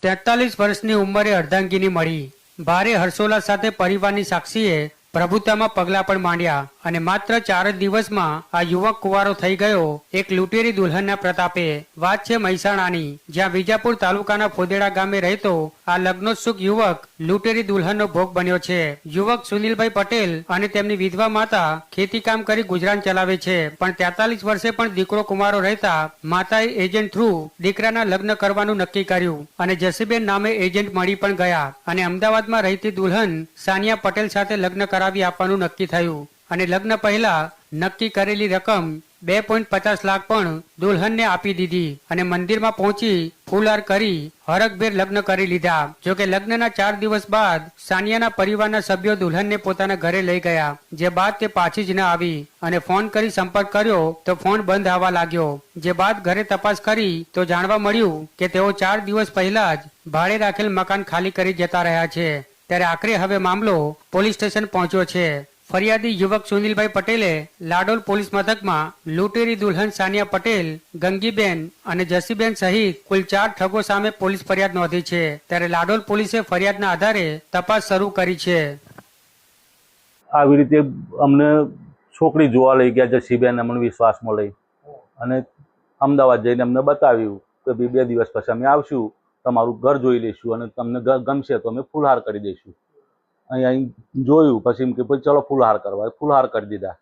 43 વર્ષની ઉંમરે અર્ધાંગીની મળી। ભારે હર્ષોલ્લાસ સાથે પરિવારની સાક્ષીએ પ્રભુતામાં પગલાં પણ માંડ્યા અને માત્ર 4 જ દિવસમાં આ યુવક કુંવારો થઈ ગયો એક લૂંટેરી દુલ્હનના પ્રતાપે। વાત છે મહેસાણાની, જ્યાં વિજાપુર તાલુકાના ફોદેડા ગામે રહેતો આ લગ્નોત્સુક યુવક લૂંટેરી દુલ્હનનો ભોગ બન્યો છે। યુવક સુનિલભાઈ પટેલ અને તેમની વિધવા માતા ખેતીકામ કરી ગુજરાન ચલાવે છે, પણ 43 વર્ષે પણ દીકરો કુંવારો રહેતા માતાએ એજન્ટ થ્રુ દીકરાના લગ્ન કરવાનું નક્કી કર્યું અને જસીબેન નામે એજન્ટ મળી પણ ગયા અને અમદાવાદમાં રહેતી દુલ્હન સાનિયા પટેલ સાથે લગ્ન કરાવી આપવાનું નક્કી થયું અને લગ્ન પહેલા નક્કી કરેલી રકમ 2.50 લાખ પણ દુલ્હનને આપી દીધી અને મંદિરમાં પહોંચી ફૂલહાર કરી હરખભેર લગ્ન કરી લીધા। જોકે લગ્નના 4 દિવસ બાદ સાનિયાના પરિવારના સભ્યો દુલ્હનને પોતાના ઘરે લઈ ગયા, જે બાદ તે પાછી જ ન આવી અને ફોન કરી સંપર્ક કર્યો તો ફોન બંધ આવવા લાગ્યો। જે બાદ ઘરે તપાસ કરી તો જાણવા મળ્યું કે તેઓ 4 દિવસ પહેલા જ ભાડે રાખેલ મકાન ખાલી કરી જતા રહ્યા છે। ત્યારે આખરે હવે મામલો પોલીસ સ્ટેશન પહોંચ્યો છે। ફરિયાદી યુવક સુનિલભાઈ પટેલે લાડોલ પોલીસ મથકમાં લૂંટેરી દુલ્હન સાનિયા પટેલ, ગંગીબેન અને જસીબેન સહિત કુલ 4 ઠગો સામે પોલીસ ફરિયાદ નોંધી છે। ત્યારે લાડોલ પોલીસે ફરિયાદના આધારે તપાસ શરૂ કરી છે। આવી રીતે અમને છોકરી જોવા લઈ ગયા જસીબેન, અમને વિશ્વાસમાં લઈ અને અમદાવાદ જઈને અમને બતાવ્યું કે 2 દિવસ પછી અમે આવશું, તમારું ઘર જોઈ લઈશું અને તમને ગમશે તો અમે ફૂલહાર કરી દઈશું। અહીં જોયું પછી એમ કે ચલો ફૂલહાર કરવા, ફૂલહાર કરી દીધા।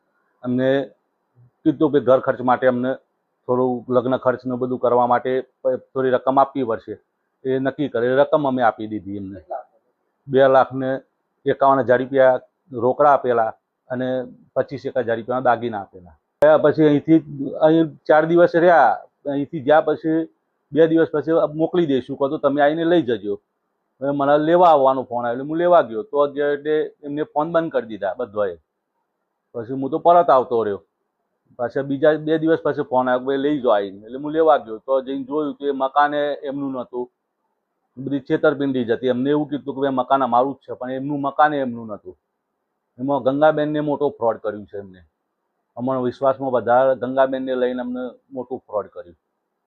અમને કીધું કે ઘર ખર્ચ માટે અમને થોડું લગ્ન ખર્ચનું બધું કરવા માટે થોડી રકમ આપવી પડશે, એ નક્કી કરે રકમ અમે આપી દીધી એમને। 2,51,000 રૂપિયા રોકડા આપેલા અને 25,000 રૂપિયાના દાગીના આપેલા। પછી અહીં 4 દિવસ રહ્યા, અહીંથી જ્યાં પછી 2 દિવસ પછી મોકલી દઈશું, કહો તો તમે આવીને લઈ જજો। મને લેવા આવવાનો ફોન આવ્યો, હું લેવા ગયો તો એટલે એમને ફોન બંધ કરી દીધા બધાએ। પછી હું તો પરત આવતો રહ્યો, પાછા બીજા 2 દિવસ પછી ફોન આવ્યો કે લઈ જાઓ આવીને, એટલે હું લેવા ગયો તો જઈને જોયું કે મકાને એમનું નહોતું, બધી છેતરપિંડી જ હતી। એમને એવું કીધું કે મકાન અમારું જ છે, પણ એમનું મકાને એમનું નહોતું। એમાં ગંગાબેનને મોટો ફ્રોડ કર્યું છે એમને, અમારા વિશ્વાસમાં બધા ગંગાબેનને લઈને અમને મોટું ફ્રોડ કર્યું।